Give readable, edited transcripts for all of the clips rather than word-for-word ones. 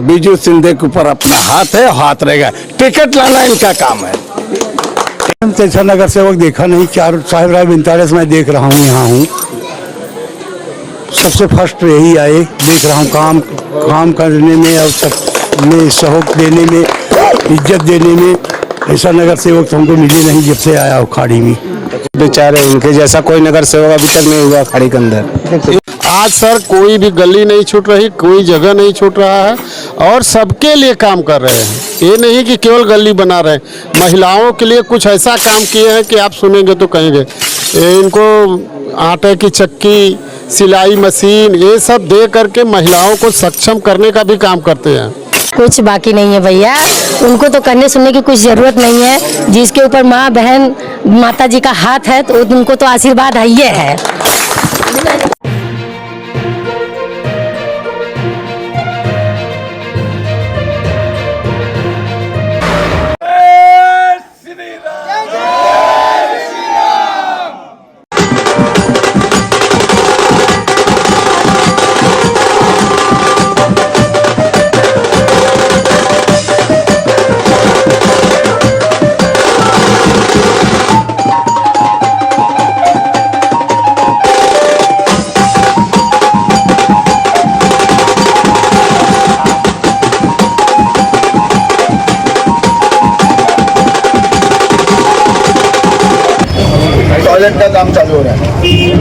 बीजू सिंधे के ऊपर अपना हाथ है, हाथ रहेगा। टिकट लाना इनका काम है। ऐसा नगर सेवक देखा नहीं। चार साहिब राय 45 में देख रहा हूँ, यहाँ हूँ। सबसे फर्स्ट यही आए, देख रहा हूँ काम करने में और सब में सहयोग देने में, इज्जत देने में। ऐसा नगर सेवक तो हमको मिले नहीं जब से आया खाड़ी में। बेचारे उनके जैसा कोई नगर सेवक अभी तक नहीं हुआ खाड़ी के अंदर। आज सर कोई भी गली नहीं छूट रही, कोई जगह नहीं छूट रहा है और सबके लिए काम कर रहे हैं। ये नहीं कि केवल गली बना रहे हैं, महिलाओं के लिए कुछ ऐसा काम किए हैं कि आप सुनेंगे तो कहेंगे। इनको आटे की चक्की, सिलाई मशीन, ये सब दे करके महिलाओं को सक्षम करने का भी काम करते हैं। कुछ बाकी नहीं है भैया, उनको तो करने सुनने की कुछ जरूरत नहीं है। जिसके ऊपर माँ बहन माता जी का हाथ है तो उनको तो आशीर्वाद है ही है। टॉयलेट का काम चालू हो रहा है,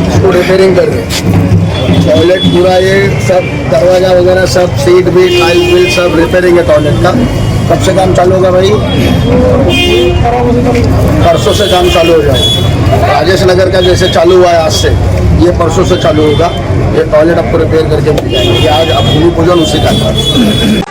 उसको रिपेयरिंग कर रहे। टॉयलेट पूरा ये सब दरवाजा वगैरह सब सीट भी टाइल भी सब रिपेयरिंग है टॉयलेट का। कब से काम चालू होगा भाई? परसों से काम चालू हो जाएगा। राजेश नगर का जैसे चालू हुआ है आज से, ये परसों से चालू होगा। ये टॉयलेट आपको रिपेयर करके मिल जाएगा। ये आज अब भूमि पूजन उसी का था।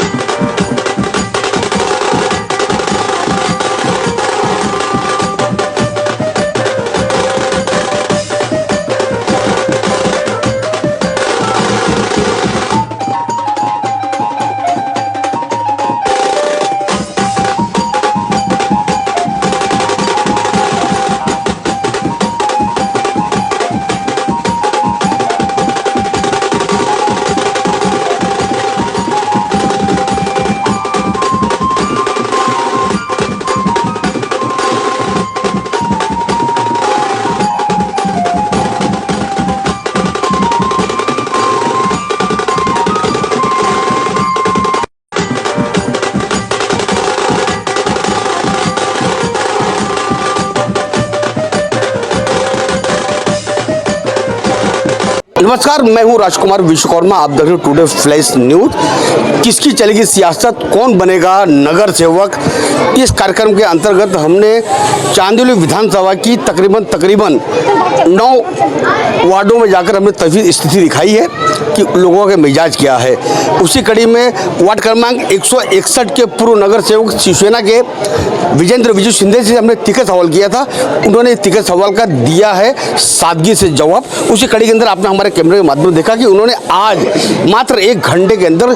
नमस्कार, मैं हूं राजकुमार विश्वकर्मा। आप देख रहे हो टुडे फ्लैश न्यूज। किसकी चलेगी सियासत, कौन बनेगा नगर सेवक, इस कार्यक्रम के अंतर्गत हमने चांदोली विधानसभा की तकरीबन 9 वार्डों में जाकर हमने तस्वीर स्थिति दिखाई है कि लोगों के मिजाज क्या है। उसी कड़ी में वार्ड क्रमांक 161 के पूर्व नगर सेवक शिवसेना के विजेंद्र विजू सिंधे से हमने टिकट सवाल किया था। उन्होंने टिकट सवाल का दिया है सादगी से जवाब। उसी कड़ी के अंदर आपने हमारे कैमरे के माध्यम देखा कि उन्होंने आज मात्र 1 घंटे के अंदर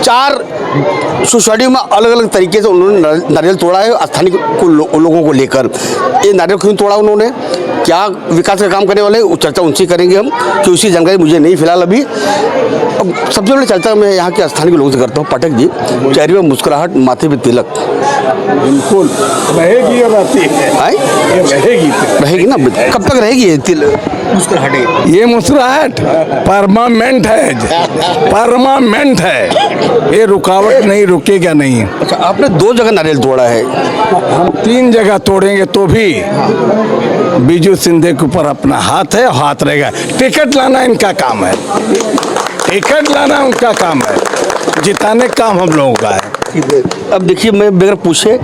4 सोसाइटियों में अलग अलग तरीके से उन्होंने नारियल तोड़ा है स्थानीय लोगों को लेकर। ये नारियल क्यों तोड़ा, उन्होंने क्या विकास का काम करने वाले, चर्चा उनसे करेंगे हम, कि उसकी जानकारी मुझे नहीं फिलहाल अभी। अब सबसे पहले चर्चा मैं यहाँ के स्थानीय लोगों से करता हूँ। पाठक जी, चेहरे में मुस्कुराहट, माथे पे तिलक, बिल्कुल रहेगी और रहती है। रहेगी ना? कब तक रहेगी ये मुस्कुराहट? ये मुस्कुराहट परमानेंट है, परमानेंट है। ये रुकावट नहीं, रुकेगा नहीं। अच्छा, आपने 2 जगह नारियल तोड़ा है। हम 3 जगह तोड़ेंगे तो भी बीजू सिंधे के ऊपर अपना हाथ है, हाथ रहेगा। टिकट लाना इनका काम है, टिकट लाना उनका काम है, जिताने का काम हम लोगों का है। अब देखिए, मैं बगैर पूछे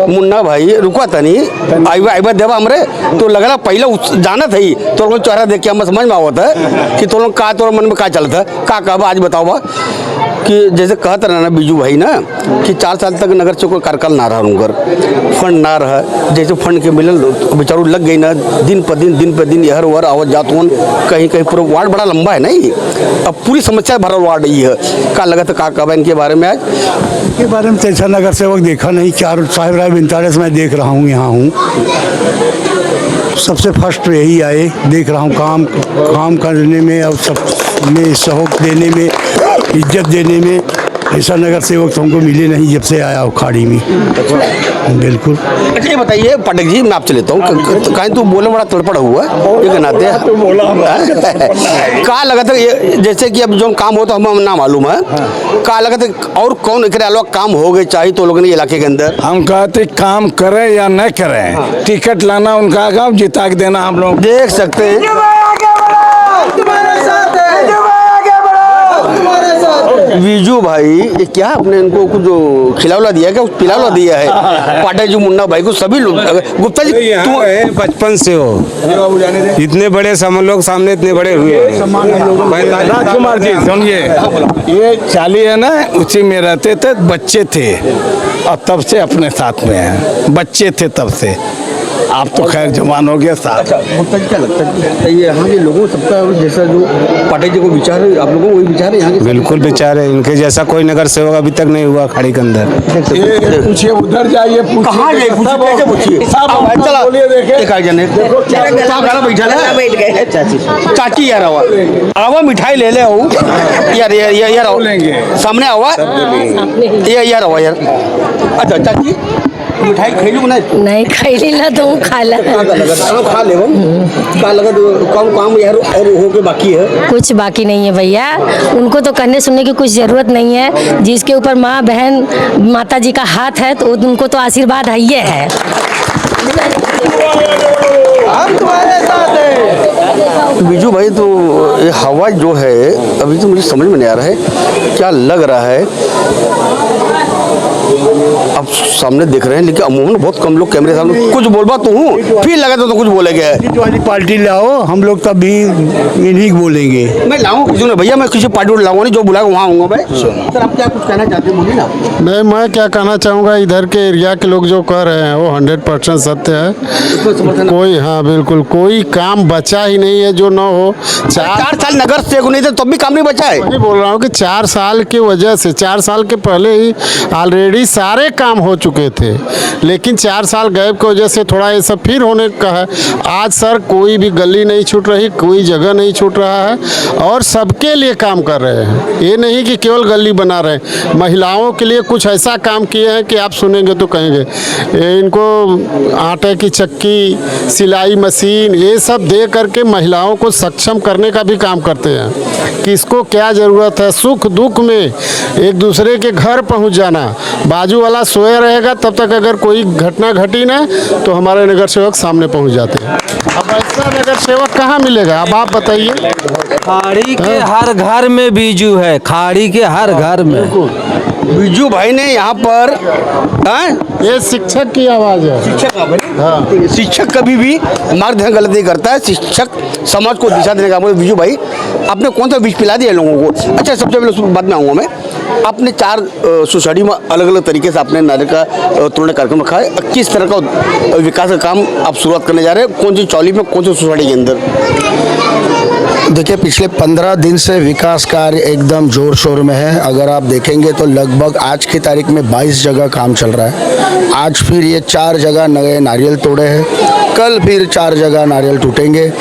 मुन्ना भाई रुका था नहीं आईबा देवा हमरे तो लगा पहले जाना था ही तो लोग चेहरा देख के हम समझ में आवता है कि तो लोग का तो मन में का चलता है का कब आज बताओ बा कि जैसे कहते रहे ना बीजू भाई ना कि 4 साल तक नगर से कोई कार्यकाल ना रहा उनकर, फंड ना रहा। जैसे फंड के मिलल बेचारू लग गई ना, दिन पर दिन यहर वहर आवत जात होन, कहीं पूरा वार्ड बड़ा लंबा है नहीं। अब पूरी समस्या भरल वार्ड ये है। का लगा था का कब इनके बारे में आज के बारे में ऐसा नगर सेवक देखा नहीं। चार साहिब राय 45 में देख रहा हूँ, यहाँ हूँ। सबसे फर्स्ट यही आए, देख रहा हूँ काम करने में और सब में सहयोग देने में, इज्जत देने में। ऐसा नगर सेवक तो हमको मिले नहीं जब से आया हूँ खाड़ी में। बिल्कुल। अच्छा ये बताइए पाठक जी, मैं आपसे लेता हूँ, कहीं तो बोले बड़ा तड़पड़ हुआ है ये नाते कहा लगा था ये, जैसे कि अब जो काम होता हम ना मालूम है, कहा लगा था और कौन एक अलावा काम हो गए चाहिए तो लोगों ने इलाके के अंदर हम कहते काम करें या न करें, टिकट लाना उनका काम, जिता के देना हम लोग देख सकते हैं। विजू भाई ये क्या आपने इनको कुछ जो खिलावला दिया है क्या, कुछ पिलावला दिया है? पाठक जी, मुन्ना भाई को सभी लोग। गुप्ता जी तुम बचपन से हो, इतने बड़े हम लोग सामने इतने बड़े हुए हैं। राजकुमार जी सुनिए, ये चाली है ना, उसी में रहते थे, बच्चे थे और तब से अपने साथ में हैं, बच्चे थे तब से, आप तो खैर जवान हो गया साहब। गुप्ता जी क्या लगता है ये यहाँ के लोगों सबका जैसा जो पाठक जी को विचार है, आप लोगों को वही विचार है यहाँ के? बिल्कुल विचार है, इनके जैसा कोई नगर सेवक अभी तक नहीं हुआ खाड़ी के अंदर। ये पूछिए, उधर जाइए, कहाँ जाए पूछिए? चला बैठा चाची यार आवा मिठाई ले ले यार सामने आवा यार आवा यार। अच्छा चाची मिठाई खेलू नहीं खैली ला तो खा ला, खा ले का लगा कौन काम यार और हो के बाकी है? कुछ बाकी नहीं है भैया, उनको तो कहने सुनने की कुछ जरूरत नहीं है। जिसके ऊपर माँ बहन माता जी का हाथ है तो उनको तो आशीर्वाद है ही है। हम तुम्हारे साथ हैं। बिजू भाई तो ये हवा जो है अभी तो मुझे समझ में नहीं आ रहा है क्या लग रहा है। अब सामने देख रहे हैं लेकिन अमूमन बहुत कम लोग कैमरे सामने कुछ बोल बात तो हूँ, फिर लगा तो कुछ बोलेंगे। वाली पार्टी लाओ, हम लोग तब भी इन्हीं बोलेंगे। मैं लाऊं किसी ने भैया, मैं किसी पार्टी लाऊंगा नहीं, जो बुलाएगा वहाँ आऊंगा मैं। सर आप क्या कुछ कहना चाहते हैं, बोलिए ना। नहीं, मैं क्या कहना चाहूँगा, इधर के एरिया के लोग जो कह रहे हैं वो 100% सत्य है। कोई, हाँ बिल्कुल, कोई काम बचा ही नहीं है जो ना हो। 4 साल नगर सेवक नहीं थे तब भी काम नहीं बचा है। मैं बोल रहा हूँ कि 4 साल की वजह से, 4 साल के पहले ही ऑलरेडी सारे काम हो चुके थे, लेकिन 4 साल गैप की वजह से थोड़ा ये सब फिर होने का है। आज सर कोई भी गली नहीं छूट रही, कोई जगह नहीं छूट रहा है और सबके लिए काम कर रहे हैं। ये नहीं कि केवल गली बना रहे हैं, महिलाओं के लिए कुछ ऐसा काम किए हैं कि आप सुनेंगे तो कहेंगे। इनको आटे की चक्की, सिलाई मशीन, ये सब दे करके महिलाओं को सक्षम करने का भी काम करते हैं। किसको क्या ज़रूरत है, सुख दुख में एक दूसरे के घर पहुंच जाना। बाजू वाला सोया रहेगा तब तक अगर कोई घटना घटी ना तो हमारे नगर सेवक सामने पहुंच जाते हैं। अब ऐसा नगर सेवक कहाँ मिलेगा, अब आप बताइए। खाड़ी के हर घर में बीजू है, खाड़ी के हर घर में। बिजू भाई ने यहाँ पर ये शिक्षक की आवाज़ है। शिक्षक शिक्षक कभी भी मार्गदर्शन गलत नहीं करता है, शिक्षक समाज को दिशा देने का। बिजू भाई आपने कौन सा बीज पिला दिया लोगों को? अच्छा सबसे पहले बाद में आऊँगा मैं। आपने 4 सोसाइटी में अलग अलग तरीके से आपने नारे का तोड़ने कार्यक्रम रखा है, किस तरह का विकास का काम आप शुरुआत करने जा रहे हैं, कौन सी चौली में, कौन सी सोसाइटी के अंदर? देखिए पिछले 15 दिन से विकास कार्य एकदम जोर शोर में है। अगर आप देखेंगे तो लगभग आज की तारीख में 22 जगह काम चल रहा है। आज फिर ये 4 जगह नए नारियल तोड़े हैं, कल फिर 4 जगह नारियल टूटेंगे।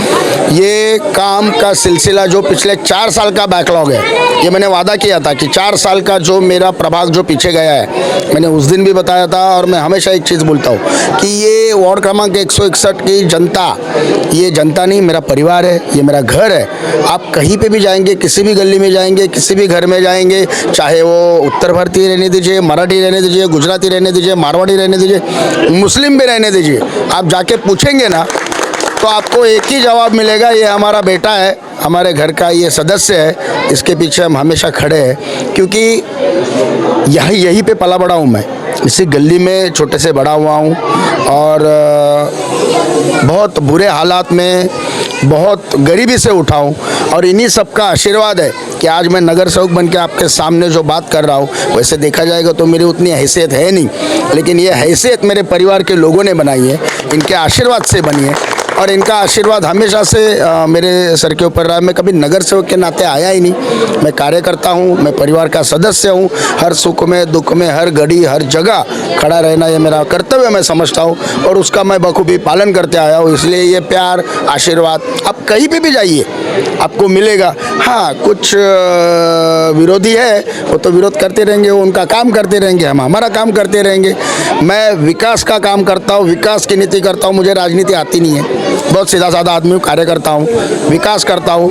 ये काम का सिलसिला जो पिछले 4 साल का बैकलॉग है, ये मैंने वादा किया था कि 4 साल का जो मेरा प्रभाग जो पीछे गया है, मैंने उस दिन भी बताया था और मैं हमेशा एक चीज़ बोलता हूँ कि ये वार्ड क्रमांक 161 की जनता, ये जनता नहीं, मेरा परिवार है, ये मेरा घर है। आप कहीं पे भी जाएंगे, किसी भी गली में जाएंगे, किसी भी घर में जाएंगे, चाहे वो उत्तर भारतीय रहने दीजिए, मराठी रहने दीजिए, गुजराती रहने दीजिए, मारवाड़ी रहने दीजिए, मुस्लिम भी रहने दीजिए, आप जाके पूछेंगे ना तो आपको एक ही जवाब मिलेगा, ये हमारा बेटा है, हमारे घर का ये सदस्य है, इसके पीछे हम हमेशा खड़े हैं। क्योंकि यहीं पे पला बड़ा हूँ मैं, इसी गली में छोटे से बड़ा हुआ हूँ और बहुत बुरे हालात में, बहुत गरीबी से उठा हूँ और इन्हीं सबका आशीर्वाद है कि आज मैं नगर सेवक बन के आपके सामने जो बात कर रहा हूँ। वैसे देखा जाएगा तो मेरी उतनी हैसियत है नहीं, लेकिन ये हैसियत मेरे परिवार के लोगों ने बनाई है, इनके आशीर्वाद से बनी है और इनका आशीर्वाद हमेशा से मेरे सर के ऊपर रहा। मैं कभी नगर सेवक के नाते आया ही नहीं। मैं कार्यकर्ता हूँ, मैं परिवार का सदस्य हूँ। हर सुख में दुख में हर घड़ी हर जगह खड़ा रहना ये मेरा कर्तव्य मैं समझता हूँ और उसका मैं बखूबी पालन करते आया हूँ। इसलिए ये प्यार आशीर्वाद आप कहीं पे भी जाइए आपको मिलेगा। हाँ, कुछ विरोधी है वो तो विरोध करते रहेंगे, वो उनका काम करते रहेंगे, हम हमारा काम करते रहेंगे। मैं विकास का काम करता हूँ, विकास की नीति करता हूँ। मुझे राजनीति आती नहीं है, बहुत सीधा साधा आदमी हूँ, कार्यकर्ता हूँ, विकास करता हूँ।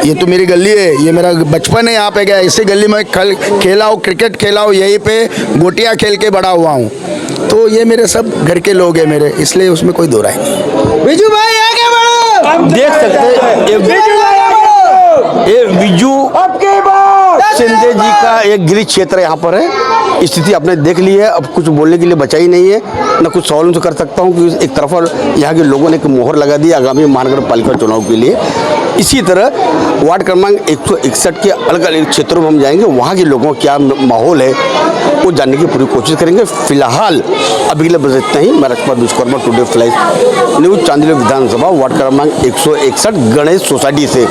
ये तो मेरी गली है, ये मेरा बचपन है, यहाँ पे गया इसी गली में खेला हूँ, क्रिकेट खेला हूँ, यहीं पे गोटियाँ खेल के बड़ा हुआ हूँ। तो ये मेरे सब घर के लोग हैं मेरे, इसलिए उसमें कोई दो राय नहीं। बिजू भाई आगे बढ़ो। देख सकते हैं ये बिजू सिंधे जी का एक गृह क्षेत्र यहाँ पर है। स्थिति आपने देख ली है, अब कुछ बोलने के लिए बचा ही नहीं है, न कुछ सवाल उनसे कर सकता हूँ कि एक तरफ यहाँ के लोगों ने एक मोहर लगा दी आगामी महानगर पालिका चुनाव के लिए। इसी तरह वार्ड क्रमांक 161 के अलग अलग क्षेत्रों में हम जाएंगे, वहाँ के लोगों का क्या माहौल है वो जानने की पूरी कोशिश करेंगे। फिलहाल अभी के लिए बस इतना ही। मैं राजकुमार Vishwakarma, today flash news, Chandil विधानसभा वार्ड क्रमांक 161 गणेश सोसाइटी से।